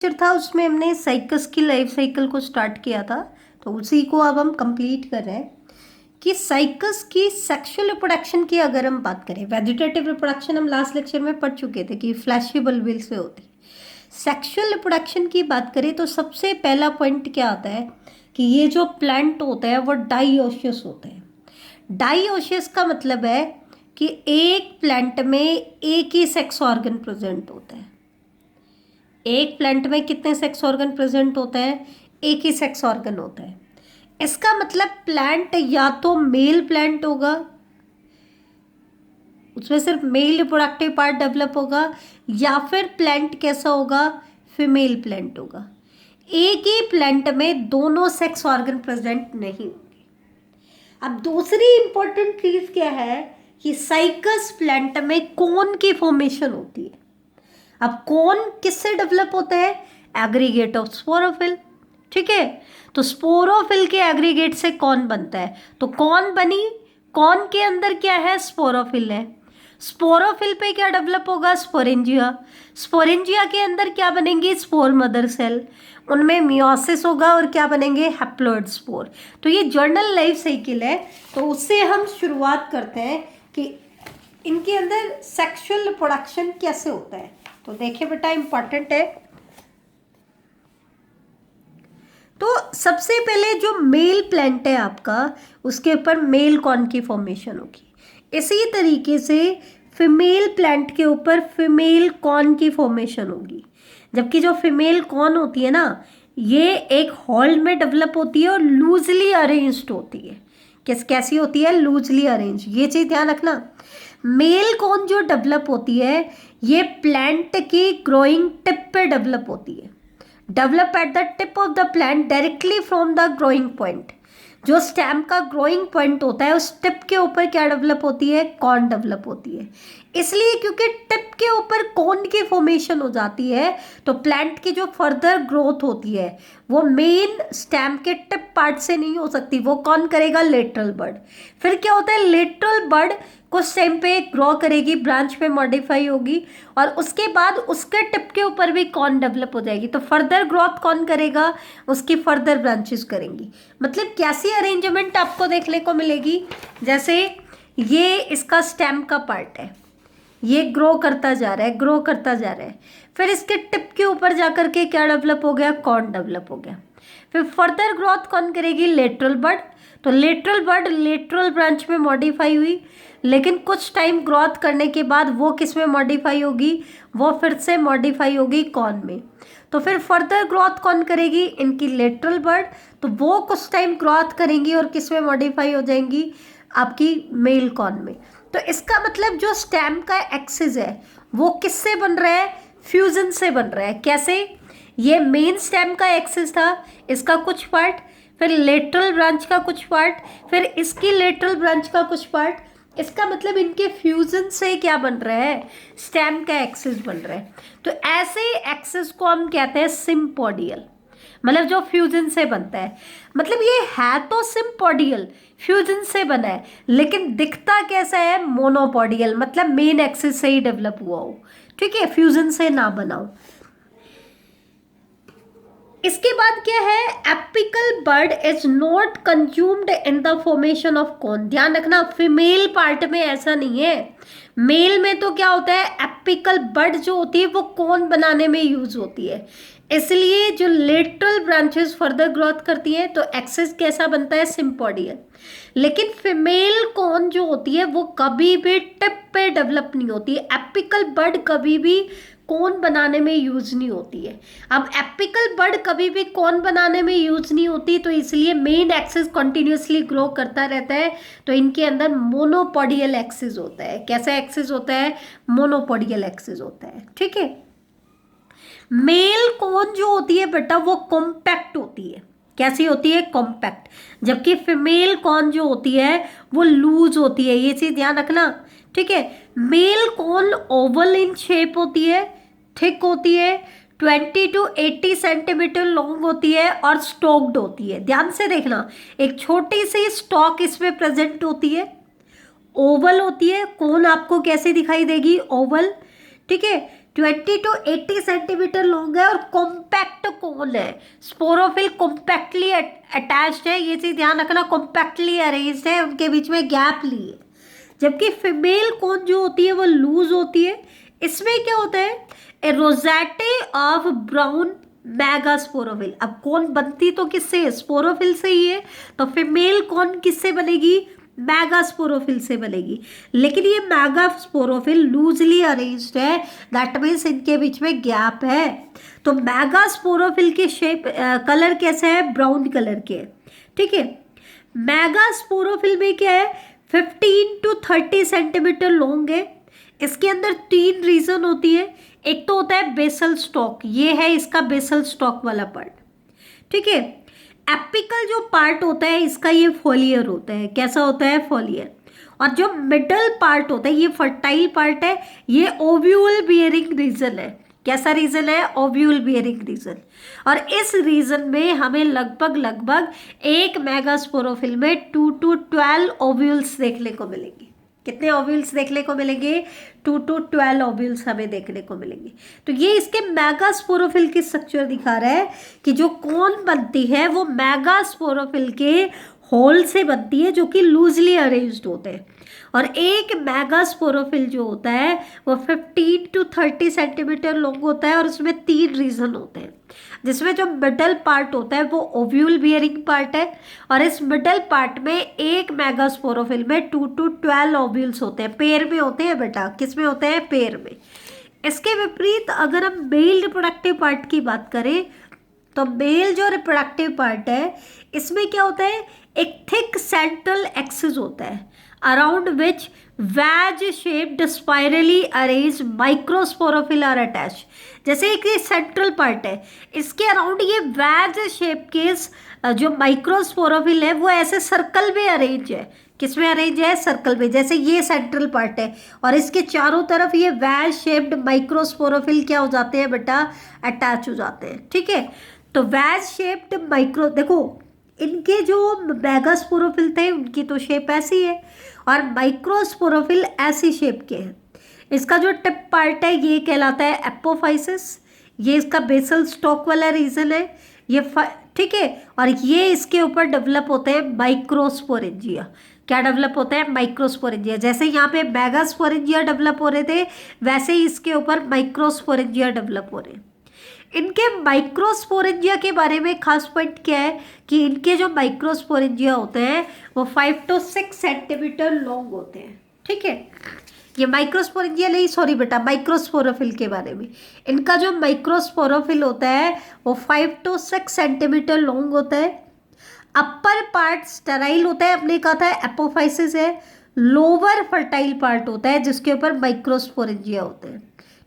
Lecture था उसमें हमने साइकस की लाइफ साइकिल को स्टार्ट किया था, तो उसी को अब हम कंप्लीट कर रहे हैं कि साइकस की सेक्सुअल रिप्रोडक्शन की अगर हम बात करें, वेजिटेटिव रिप्रोडक्शन हम लास्ट लेक्चर में पढ़ चुके थे कि फ्लैशेबल विल से होती है। सेक्सुअल रिप्रोडक्शन की बात करें तो सबसे पहला पॉइंट क्या आता है कि ये जो प्लांट होता है वो डाइओशियस होते हैं। डाइओशियस का मतलब है कि एक प्लांट में एक ही सेक्स ऑर्गन प्रेजेंट होता है। एक प्लांट में कितने सेक्स ऑर्गन प्रेजेंट होते हैं? एक ही सेक्स ऑर्गन होता है। इसका मतलब प्लांट या तो मेल प्लांट होगा, उसमें सिर्फ मेल रिप्रोडक्टिव पार्ट डेवलप होगा, या फिर प्लांट कैसा होगा? फीमेल प्लांट होगा। एक ही प्लांट में दोनों सेक्स ऑर्गन प्रेजेंट नहीं होंगे। अब दूसरी इंपॉर्टेंट चीज क्या है कि साइकस प्लांट में कोन की फॉर्मेशन होती है। अब कौन किससे डेवलप होता है? Aggregate of sporophyll. ठीक है, तो स्पोरोफिल के एग्रीगेट से कौन बनता है? तो कौन बनी, कौन के अंदर क्या है? स्पोरोफिल है। स्पोरोफिल पे क्या डेवलप होगा? स्पोरेंजिया। स्पोरेंजिया के अंदर क्या बनेंगे? Spore mother cell. उनमें मियोसिस होगा और क्या बनेंगे? Haploid spore. तो ये जर्नल लाइफ साइकिल है, तो उससे हम शुरुआत करते हैं कि इनके अंदर सेक्सुअल रिप्रोडक्शन कैसे होता है। तो देखिए बेटा, इंपॉर्टेंट है। तो सबसे पहले जो मेल प्लांट है आपका, उसके ऊपर मेल कॉर्न की फॉर्मेशन होगी। इसी तरीके से फीमेल प्लांट के ऊपर फीमेल कॉर्न की फॉर्मेशन होगी। जबकि जो फीमेल कॉर्न होती है ना, ये एक हॉल में डेवलप होती है और लूजली अरेंज्ड होती है। कैसी होती है? Loosely arrange. ये चीज ध्यान रखना। मेल कॉर्न जो डेवलप होती है, ये प्लांट की ग्रोइंग टिप पे डेवलप होती है। Develop at the tip of the plant directly from the growing point. जो स्टेम का ग्रोइंग पॉइंट होता है, उस टिप के ऊपर क्या डेवलप होती है? कॉर्न डेवलप होती है। इसलिए क्योंकि टिप के ऊपर कॉर्न की फॉर्मेशन हो जाती है, तो प्लांट की जो फर्दर ग्रोथ होती है वो मेन स्टेम के टिप पार्ट से नहीं हो सकती। वो कौन करेगा? लेटरल बड। फिर क्या होता है? लेटरल बड कुछ टाइम पे ग्रो करेगी, ब्रांच पे मॉडिफाई होगी, और उसके बाद उसके टिप के ऊपर भी कौन डेवलप हो जाएगी। तो फर्दर ग्रोथ कौन करेगा? उसकी फर्दर ब्रांचेस करेंगी। मतलब कैसी अरेंजमेंट आपको देखने को मिलेगी? जैसे ये इसका स्टेम का पार्ट है, ये ग्रो करता जा रहा है, ग्रो करता जा रहा है। फिर इसके टिप के ऊपर जाकर के क्या डेवलप हो गया? कॉर्न डेवलप हो गया। फिर फर्दर ग्रोथ कौन करेगी? लेटरल बड। तो लेटरल बड लेटरल ब्रांच में मॉडिफाई हुई, लेकिन कुछ टाइम ग्रोथ करने के बाद वो किस में मॉडिफाई होगी? वो फिर से मॉडिफाई होगी कॉर्न में। तो फिर फर्दर ग्रोथ कौन करेगी? इनकी लेटरल बड। तो वो कुछ टाइम ग्रोथ करेंगी और किस में मॉडिफाई हो जाएंगी? आपकी मेल कॉर्न में। तो इसका मतलब जो स्टेम का एक्सिस है वो किससे बन रहा है? फ्यूजन से बन रहा है। कैसे? ये मेन स्टेम का एक्सिस था, इसका कुछ पार्ट, फिर लेटरल ब्रांच का कुछ पार्ट, फिर इसकी लेटरल ब्रांच का कुछ पार्ट। इसका मतलब इनके फ्यूजन से क्या बन रहा है? स्टेम का एक्सिस बन रहा है। तो ऐसे एक्सिस को हम कहते हैं सिम्पोडियल, मतलब जो फ्यूजन से बनता है। मतलब ये है तो सिम्पोडियल, फ्यूजन से बना है, लेकिन दिखता कैसा है? मोनोपोडियल, मतलब मेन एक्सिस से ही डेवलप हुआ हो। ठीक है, फ्यूजन से ना बना हो। इसके बाद क्या है? Apical bud is not consumed in the formation of cone. ध्यान रखना, फीमेल पार्ट में ऐसा नहीं है। मेल में तो क्या होता है? एपिकल बड जो होती है वो कोन बनाने में यूज होती है। इसलिए जो लेटरल ब्रांचेस फर्दर ग्रोथ करती हैं तो एक्सिस कैसा बनता है? सिम्पोडियल। लेकिन फीमेल कोन जो होती है वो कभी भी टिप पे डेवलप नहीं होती है। एपिकल बड कभी भी कोन बनाने में यूज नहीं होती है। अब एपिकल बड कभी भी कोन बनाने में यूज नहीं होती, तो इसलिए मेन एक्सिस कंटिन्यूअसली ग्रो करता रहता है। तो इनके अंदर मोनोपोडियल एक्सिस होता है। कैसा एक्सिस होता है? मोनोपोडियल एक्सिस होता है। ठीक है। मेल कोन जो होती है बेटा वो कॉम्पैक्ट होती है। कैसी होती है? कॉम्पैक्ट। जबकि फीमेल कॉन जो होती है वो लूज होती है। ये चीज ध्यान रखना। ठीक है। Male cone oval in shape होती है, थिक होती है, 20 to 80 सेंटीमीटर लॉन्ग होती है और स्टोक्ड होती है। ध्यान से देखना, एक छोटी सी स्टॉक इसमें प्रेजेंट होती है, ओवल होती है। कोन आपको कैसे दिखाई देगी? ओवल। ठीक है। 20 to 80 सेंटीमीटर लॉन्ग है और कॉम्पैक्ट कोन है। स्पोरोफिल कॉम्पैक्टली अटैच्ड है, ये चीज ध्यान रखना, कॉम्पैक्टली अरेंज्ड है, उनके बीच में गैप ली है। जबकि फीमेल कोन जो होती है वो लूज होती है। इसमें क्या होता है, ए रोजेटे ऑफ ब्राउन मेगास्पोरोफिल। अब कोन बनती तो किससे है, स्पोरोफिल से ही है, तो फीमेल कोन किससे बनेगी, मेगास्पोरोफिल से बनेगी। लेकिन ये मेगास्पोरोफिल लूजली अरेंज्ड है, दैट मीन्स इनके बीच में गैप है। तो मेगास्पोरोफिल के शेप कलर कैसे है, ब्राउन कलर के, ठीक है। मेगास्पोरोफिल में क्या है, 15 to 30 सेंटीमीटर लॉन्ग है। इसके अंदर 3 रीजन होती है। एक तो होता है बेसल स्टॉक, ये है इसका बेसल स्टॉक वाला पार्ट, ठीक है। एपिकल जो पार्ट होता है इसका ये फोलियर होता है, कैसा होता है, फोलियर। और जो मिडल पार्ट होता है ये फर्टाइल पार्ट है, ये ओव्यूल बियरिंग रीजन है। कैसा रीजन है, ओव्यूल बियरिंग रीजन। और इस रीजन में हमें लगभग एक मेगास्पोरोफिल में 2 to 12 ओव्यूल्स देखने को मिलेंगे। कितने ओव्यूल्स देखने को मिलेंगे, 2 to 12 ओव्यूल्स हमें देखने को मिलेंगे। तो ये इसके मेगास्पोरोफिल की स्ट्रक्चर दिखा रहा है कि जो कोन बनती है वो मेगास्पोरोफिल के होल से बनती है जो कि लूजली अरेंज्ड होते हैं। और एक मेगास्पोरोफिल जो होता है वो 15 to 30 सेंटीमीटर लॉन्ग होता है और उसमें 3 रीजन होते हैं, जिसमें जो मिडल पार्ट होता है वो ओव्यूल बियरिंग पार्ट है। और इस मिडल पार्ट में एक मेगास्पोरोफिल में 2 to 12 ओव्यूल्स होते हैं, पेयर में होते हैं बेटा, किस में होते हैं, पेयर में। इसके विपरीत अगर हम मेल रिप्रोडक्टिव पार्ट की बात करें तो मेल जो रिप्रोडक्टिव पार्ट है इसमें क्या होता है, एक थिक सेंट्रल एक्सिस होता है around which wedge shaped spirally arrange microsporophyll are attach. जैसे एक ये सेंट्रल पार्ट है, इसके अराउंड ये वैज शेप के जो माइक्रोस्पोरोफिल है वो ऐसे सर्कल में अरेंज है। किस में अरेंज है, सर्कल में। जैसे ये सेंट्रल पार्ट है और इसके चारों तरफ ये वैज शेप्ड माइक्रोस्पोरोफिल क्या हो जाते हैं बेटा, अटैच हो जाते हैं, ठीक है। तो वैज शेप्ड माइक्रो, देखो इनके जो मेगास्पोरोफिल थे उनकी तो शेप ऐसी है और माइक्रोस्पोरोफिल ऐसी शेप के हैं। इसका जो टिप पार्ट है ये कहलाता है एपोफाइसिस, ये इसका बेसल स्टॉक वाला रीजन है ये, ठीक है। और ये इसके ऊपर डेवलप होते हैं माइक्रोस्पोरेंजिया। क्या डेवलप होता है, माइक्रोस्पोरेंजिया। जैसे यहाँ पे मेगास्पोरेंजिया डेवलप हो रहे थे वैसे ही इसके ऊपर माइक्रोस्पोरेंजिया डेवलप हो रहे हैं। इनके माइक्रोस्पोरेंजिया के बारे में खास पॉइंट क्या है कि इनके जो माइक्रोस्पोरेंजिया होते हैं वो 5 to 6 सेंटीमीटर लॉन्ग होते हैं, ठीक है। ये माइक्रोस्पोरेंजिया नहीं, सॉरी बेटा, माइक्रोस्पोरोफिल के बारे में। इनका जो माइक्रोस्पोरोफिल होता है वो 5 to 6 सेंटीमीटर लॉन्ग होता है। अपर पार्ट स्टेराइल होता है, अपने कहा था एपोफाइसिस है। लोअर फर्टाइल पार्ट होता है जिसके ऊपर माइक्रोस्पोरेंजिया होते हैं,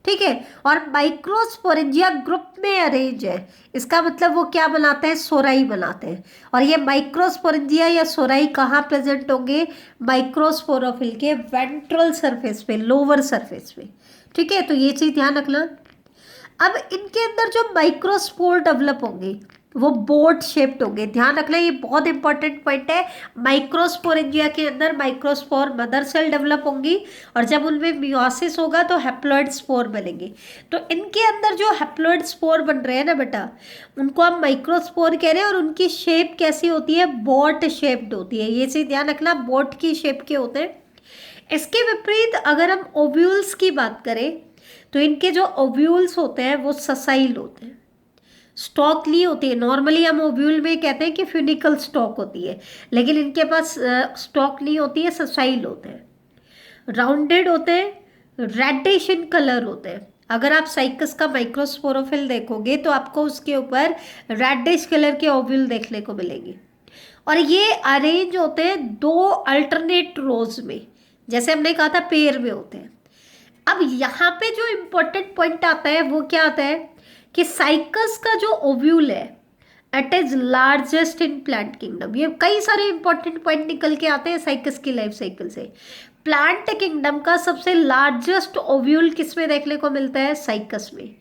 ठीक है। और माइक्रोस्पोरेंजिया ग्रुप में अरेंज है, इसका मतलब वो क्या बनाते हैं, सोराई बनाते हैं। और ये माइक्रोस्पोरेंजिया या सोराई कहाँ प्रेजेंट होंगे, माइक्रोस्पोरोफिल के वेंट्रल सरफेस पे, लोअर सरफेस पे, ठीक है। तो ये चीज ध्यान रखना। अब इनके अंदर जो माइक्रोस्पोर डेवलप होंगे वो बोट शेप्ड होंगे, ध्यान रखना, ये बहुत इंपॉर्टेंट पॉइंट है। माइक्रोस्पोरेंजिया के अंदर माइक्रोस्पोर मदर सेल डेवलप होंगी और जब उनमें मियोसिस होगा तो हैप्लॉइड स्पोर बनेंगे। तो इनके अंदर जो हैप्लॉइड स्पोर बन रहे हैं ना बेटा, उनको हम माइक्रोस्पोर कह रहे हैं। और उनकी शेप कैसी होती है, बोट शेप्ड होती है, ये चीज ध्यान रखना, बोट की शेप के होते हैं। इसके विपरीत अगर हम ओव्यूल्स की बात करें तो इनके जो ओव्यूल्स होते हैं वो ससाइल होते हैं, स्टॉक नहीं होती है। नॉर्मली हम ओव्यूल में कहते हैं कि फ्यूनिकल स्टॉक होती है, लेकिन इनके पास स्टॉक नहीं होती है, ससाइल होते हैं, राउंडेड होते हैं, रेडिश इन कलर होते हैं। अगर आप साइकस का माइक्रोस्पोरोफिल देखोगे तो आपको उसके ऊपर रेडिश कलर के ओव्यूल देखने को मिलेंगे। और ये अरेंज होते हैं 2 अल्टरनेट रोज में, जैसे हमने कहा था पेयर में होते हैं। अब यहाँ पे जो इम्पोर्टेंट पॉइंट आता है वो क्या आता है कि साइकस का जो ओव्यूल है it is largest in plant kingdom. ये कई सारे इंपॉर्टेंट पॉइंट निकल के आते हैं साइकस की लाइफ साइकिल से। प्लांट किंगडम का सबसे लार्जेस्ट ओव्यूल किस में देखने को मिलता है, साइकस में।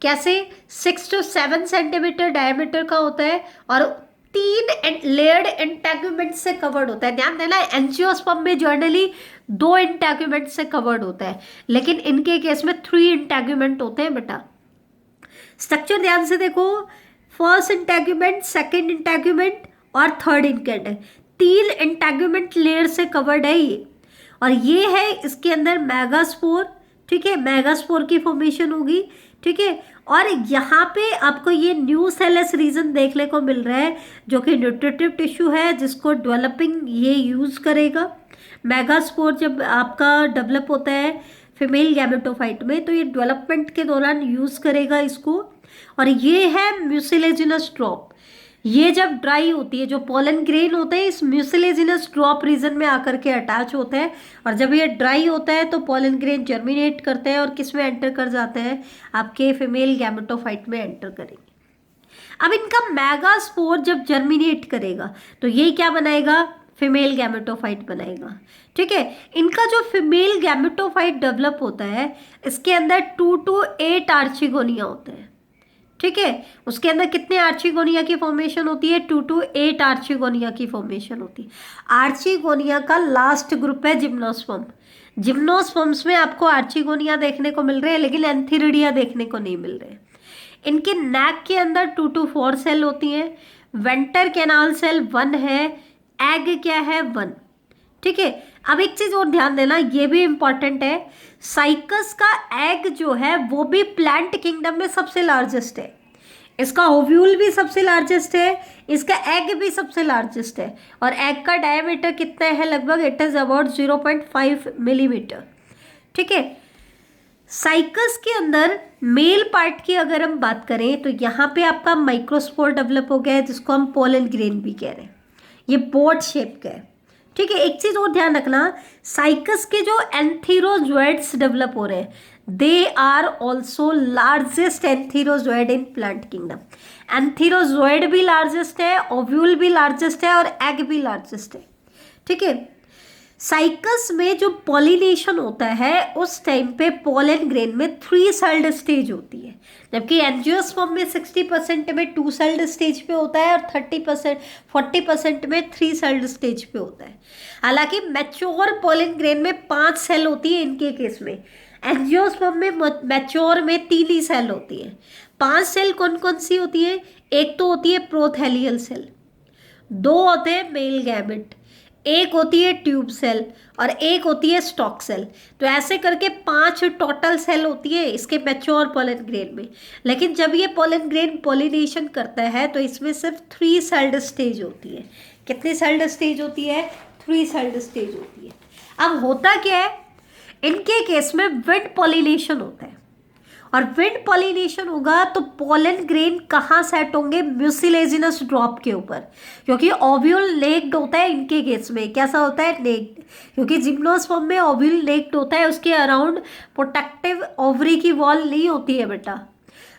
कैसे, 6 to 7 सेंटीमीटर डायमीटर का होता है और 3 लेयर्ड इंटेगुमेंट से कवर्ड होता है। ध्यान देना, एंजियोस्पर्म में जर्नली 2 इंटेगुमेंट से कवर्ड होता है, लेकिन इनके केस में 3 इंटेगुमेंट होते हैं बेटा। स्ट्रक्चर ध्यान से देखो, फर्स्ट इंटेगुमेंट, सेकेंड इंटेगुमेंट और थर्ड इंटेगुमेंट, 3 इंटेगुमेंट लेयर से कवर्ड है ये। और ये है इसके अंदर मेगास्पोर, ठीक है, मेगास्पोर की फॉर्मेशन होगी, ठीक है। और यहाँ पे आपको ये न्यू सेलस रीजन देखने को मिल रहा है, जो कि न्यूट्रिटिव टिश्यू है, जिसको डेवलपिंग ये यूज करेगा। मेगास्पोर जब आपका डेवलप होता है फीमेल गैमेटोफाइट में, तो ये डेवलपमेंट के दौरान यूज करेगा इसको। और ये है म्यूसिलेजिनस ड्रॉप। ये जब ड्राई होती है, जो पोलन ग्रेन होते हैं इस म्यूसिलेजिनस ड्रॉप रीजन में आकर के अटैच होते हैं, और जब ये ड्राई होता है तो पोलन ग्रेन जर्मिनेट करते हैं और किस में एंटर कर जाते हैं, आपके फीमेल गैमेटोफाइट में एंटर करेंगे। अब इनका मेगास्पोर जब जर्मिनेट करेगा तो ये क्या बनाएगा, फीमेल गैमेटोफाइट बनाएगा, ठीक है। इनका जो फीमेल गैमेटोफाइट डेवलप होता है, इसके अंदर 2 to 8 आर्चिगोनिया होते हैं, ठीक है। उसके अंदर कितने आर्चिगोनिया की फॉर्मेशन होती है, 2 to 8 आर्चिगोनिया की फॉर्मेशन होती है। आर्चिगोनिया का लास्ट ग्रुप है जिम्नोस्पर्म। जिम्नोस्पर्म्स में आपको आर्चिगोनिया देखने को मिल रहे हैं, लेकिन एंथीरिडिया देखने को नहीं मिल रहे। इनके नेक के अंदर 2 to 4 सेल होती हैं। वेंटर कैनाल सेल 1 है, एग क्या है 1, ठीक है। अब एक चीज और ध्यान देना, ये भी इंपॉर्टेंट है, साइकस का एग जो है वो भी प्लांट किंगडम में सबसे लार्जेस्ट है। इसका ओव्यूल भी सबसे लार्जेस्ट है, इसका एग भी सबसे लार्जेस्ट है। और एग का डायमीटर कितना है, लगभग इट इज अबाउट 0.5 मिलीमीटर, ठीक है। साइकस के अंदर मेल पार्ट की अगर हम बात करें, तो यहाँ पे आपका माइक्रोस्पोर डेवलप हो गया है, जिसको हम पोलन ग्रेन भी कह रहे हैं। ये बोट शेप का है, ठीक है। एक चीज और ध्यान रखना, साइकस के जो एंथीरोजोइड्स डेवलप हो रहे हैं, they are also largest antherozoid in plant kingdom. Antherozoid भी लार्जेस्ट है, ओव्यूल भी लार्जेस्ट है और एग भी लार्जेस्ट है, ठीक है। साइकस में जो पॉलिनेशन होता है उस टाइम पे पोलन ग्रेन में 3 सेल्ड स्टेज होती है, जबकि एंजियोस्पर्म में 60% में 2 सेल्ड स्टेज पे होता है और 40% में 3 सेल्ड स्टेज पे होता है। हालांकि मैच्योर पोलन ग्रेन में 5 सेल होती है इनके केस में। एंजियोस्पर्म में मैच्योर में 3 ही सेल होती है। 5 सेल कौन कौन सी होती है, एक तो होती है प्रोथैलियल सेल, 2 होते हैं मेल गैमेट, एक होती है ट्यूब सेल और एक होती है स्टॉक सेल। तो ऐसे करके 5 टोटल सेल होती है इसके मैच्योर पोलन ग्रेन में। लेकिन जब ये पोलन ग्रेन पॉलिनेशन करता है तो इसमें सिर्फ 3 सेल्ड स्टेज होती है। कितनी सेल्ड स्टेज होती है, 3 सेल्ड स्टेज होती है। अब होता क्या है, इनके केस में विंड पॉलिनेशन होता है, और विंड पॉलिनेशन होगा तो पोलन ग्रेन कहाँ सेट होंगे, म्यूसिलेजिनस ड्रॉप के ऊपर, क्योंकि ओव्यूल नेक्ड होता है इनके केस में। कैसा होता है, नेक्ड, क्योंकि जिम्नोस्पर्म में ओव्यूल नेक्ड होता है, उसके अराउंड प्रोटेक्टिव ओवरी की वॉल नहीं होती है बेटा।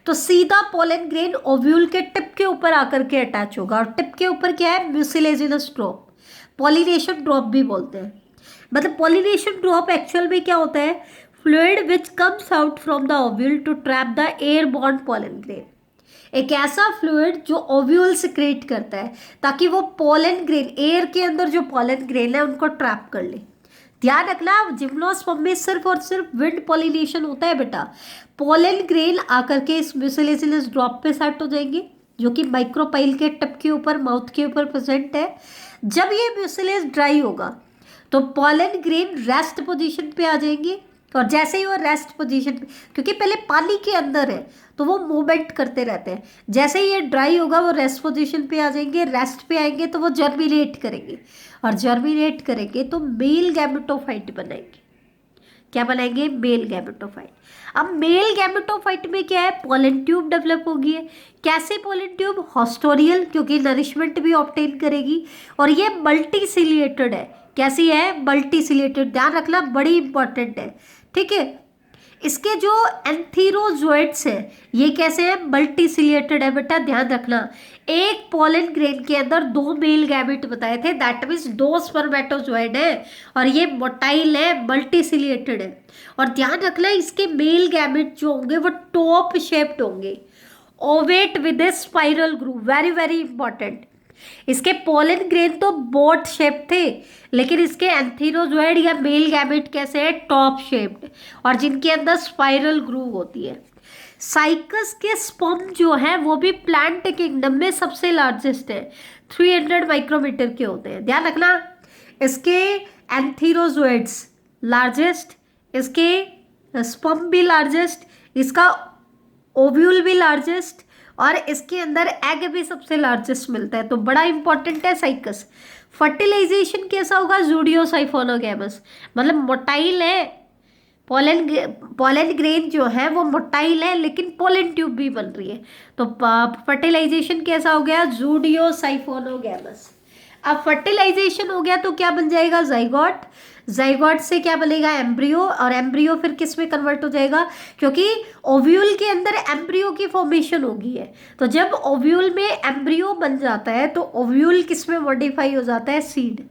तो सीधा पोलन ग्रेन ओव्यूल के टिप के ऊपर आकर के अटैच होगा, और टिप के ऊपर क्या है, म्यूसिलेजिनस ड्रॉप, पॉलिनेशन ड्रॉप भी बोलते हैं। मतलब पॉलिनेशन ड्रॉप एक्चुअल में क्या होता है, fluid which comes out from the ovule to trap the airborne pollen grain. एक ऐसा फ्लूइड जो ओव्यूल सिक्रेट करता है ताकि वो पोलन ग्रेन, एयर के अंदर जो पोलन ग्रेन है उनको ट्रैप कर ले। ध्यान रखना, जिम्नोस्पर्म में सिर्फ और सिर्फ विंड पॉलिनेशन होता है बेटा। पोलन ग्रेन आकर के इस म्यूसिलेजिनस ड्रॉप पे सेट हो जाएंगे, जो कि माइक्रोपाइल के टिप के ऊपर, माउथ के ऊपर प्रेजेंट है। जब ये म्यूसिलेज ड्राई होगा तो पोलन ग्रेन रेस्ट पोजीशन पे आ जाएंगे, और जैसे ही वो रेस्ट पोजीशन, क्योंकि पहले पानी के अंदर है तो वो मूवमेंट करते रहते हैं, जैसे ही ये ड्राई होगा वो रेस्ट पोजीशन पे आ जाएंगे, रेस्ट पे आएंगे तो वो जर्मिनेट करेंगे, और जर्मिनेट करेंगे तो मेल गैमेटोफाइट बनाएंगे। क्या बनाएंगे, मेल गैमेटोफाइट। अब मेल गैमेटोफाइट में क्या है, पोलन ट्यूब डेवलप होगी है। कैसे पोलन ट्यूब, हॉस्टोरियल, क्योंकि नरिशमेंट भी ऑब्टेन करेगी, और ये मल्टीसिलिएटेड है। कैसी है, मल्टीसिलिएटेड। ध्यान रखना, बड़ी इंपॉर्टेंट है, ठीक है। इसके जो एंथीरोजोइड्स है ये कैसे है, मल्टीसिलिएटेड है बेटा, ध्यान रखना। एक पोलन ग्रेन के अंदर 2 मेल गैमेट बताए थे, दैट मीन्स 2 स्पर्मेटोजोइड है, और ये मोटाइल है, मल्टीसिलिएटेड है। और ध्यान रखना, इसके मेल गैमेट जो होंगे वो टॉप शेप्ड होंगे, Ovett with A spiral groove, very very important. इसके पोलन ग्रेन तो बोट शेप थे, लेकिन इसके एंथीरोजोइड या मेल गैमेट कैसे है, टॉप शेप्ड, और जिनके अंदर स्पाइरल ग्रूव होती है। साइकस के स्पर्म जो है वो भी प्लांट किंगडम में सबसे लार्जेस्ट है, 300 माइक्रोमीटर के होते हैं। ध्यान रखना, इसके एंथीरोजोइड्स लार्जेस्ट, इसके स्पर्म भी लार्जेस्ट, इसका ओव्यूल भी लार्जेस्ट, और इसके अंदर एग भी सबसे लार्जेस्ट मिलता है, तो बड़ा इंपॉर्टेंट है साइकस। फर्टिलाइजेशन कैसा होगा, जूडियोसाइफोनोगैमस, मतलब मोटाइल है, पोलन ग्रेन जो है वो मोटाइल है, लेकिन पोलन ट्यूब भी बन रही है, तो फर्टिलाइजेशन कैसा हो गया, जूडियोसाइफोनोगैमस। अब फर्टिलाइजेशन हो गया तो क्या बन जाएगा, जाइगोट, जाइगोट से क्या बनेगा, एम्ब्रियो, और एम्ब्रियो फिर किस में कन्वर्ट हो जाएगा, क्योंकि ओव्यूल के अंदर एम्ब्रियो की फॉर्मेशन होगी है, तो जब ओव्यूल में एम्ब्रियो बन जाता है तो ओव्यूल किस में मॉडिफाई हो जाता है, सीड।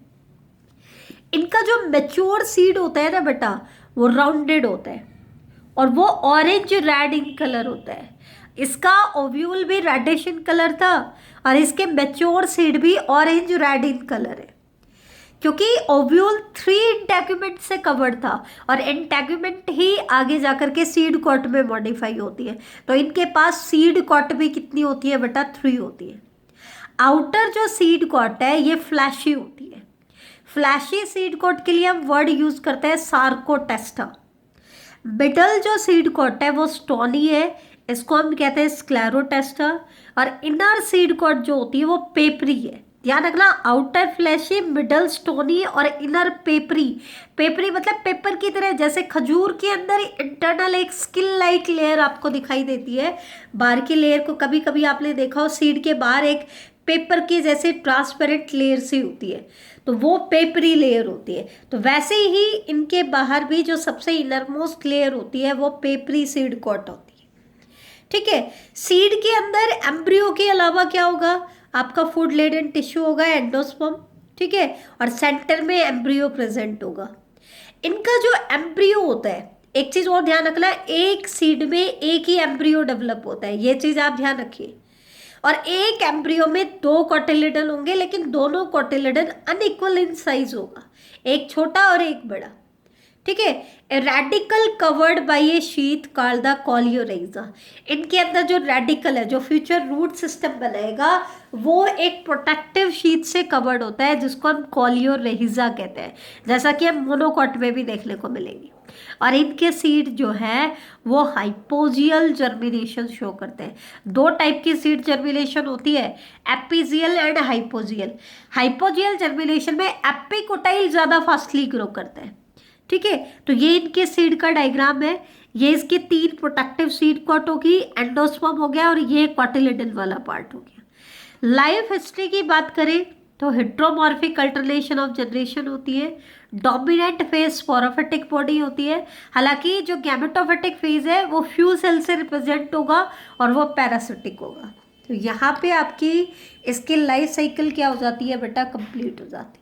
इनका जो मैच्योर सीड होता है ना बेटा, वो राउंडेड होता है और वो ऑरेंज रेड इन कलर होता है। इसका ओव्यूल भी रेडिश इन कलर था और इसके मैच्योर सीड भी ऑरेंज रेड इन कलर है, क्योंकि ओव्यूल 3 इंटेगुमेंट से कवर्ड था और इंटेगुमेंट ही आगे जाकर के सीड कॉट में मॉडिफाई होती है, तो इनके पास सीड कॉट भी कितनी होती है बेटा, 3 होती है। आउटर जो सीड कॉट है ये फ्लैशी होती है। फ्लैशी सीड कोट के लिए हम वर्ड यूज करते हैं सार्कोटेस्टा। मिडल जो सीड कोट है वो स्टोनी है, इसको हम कहते हैं स्क्लेरोटेस्टा, और इनर सीड कोट जो होती है वो पेपरी है। ध्यान रखना, आउटर फ्लैशी, मिडल स्टोनी और इनर पेपरी। पेपरी मतलब पेपर की तरह, जैसे खजूर के अंदर इंटरनल एक स्किल लाइक लेयर आपको दिखाई देती है, बाहर की लेयर को कभी कभी आपने देखा हो, सीड के बाहर एक पेपर की जैसे ट्रांसपेरेंट लेयर सी होती है, तो वो पेपरी लेयर होती है। तो वैसे ही इनके बाहर भी जो सबसे इनरमोस्ट लेयर होती है वो पेपरी सीड कोट होती है। ठीक है, सीड के अंदर एम्ब्रियो के अलावा क्या होगा, आपका फूड लेडन टिश्यू होगा, एंडोस्पर्म। ठीक है, और सेंटर में एम्ब्रियो प्रेजेंट होगा। इनका जो एम्ब्रियो होता है, एक चीज और ध्यान रखना, एक सीड में एक ही एम्ब्रियो डेवलप होता है, ये चीज आप ध्यान रखिए। और एक एम्ब्रियो में 2 कोटिलेडन होंगे, लेकिन दोनों कोटिलेडन अनइक्वल इन साइज होगा, एक छोटा और एक बड़ा। ठीक है, radical covered by a sheath called the coleorhiza. इनके अंदर जो रेडिकल है, जो फ्यूचर रूट सिस्टम बनाएगा, वो एक प्रोटेक्टिव शीथ से कवर्ड होता है, जिसको हम कोलियोरेजा कहते हैं, जैसा कि हम मोनोकॉट में भी देखने को मिलेंगी। और इनके सीड जो है वो हाइपोजियल जर्मिनेशन शो करते हैं। 2 टाइप की सीड जर्मिनेशन होती है, एपिजियल एंड हाइपोजियल। हाइपोजियल जर्मिनेशन में एपिकोटाइल ज़्यादा फास्टली ग्रो करता है। ठीक है, तो ये इनके सीड का डायग्राम है। ये इसके 3 प्रोटेक्टिव सीड कॉट होगी, एंडोस्पर्म हो गया, और ये कोटिलेडन वाला पार्ट हो गया। लाइफ हिस्ट्री की बात करें तो हेट्रोमॉर्फिक अल्टरनेशन ऑफ जनरेशन होती है, डोमिनेंट फेज स्पोरोफिटिक बॉडी होती है। हालांकि जो गैमेटोफिटिक फेज है वो फ्यू सेल से रिप्रेजेंट होगा और वो पैरासिटिक होगा। तो यहाँ पे आपकी इसकी लाइफ साइकिल क्या हो जाती है बेटा, कंप्लीट हो जाती है।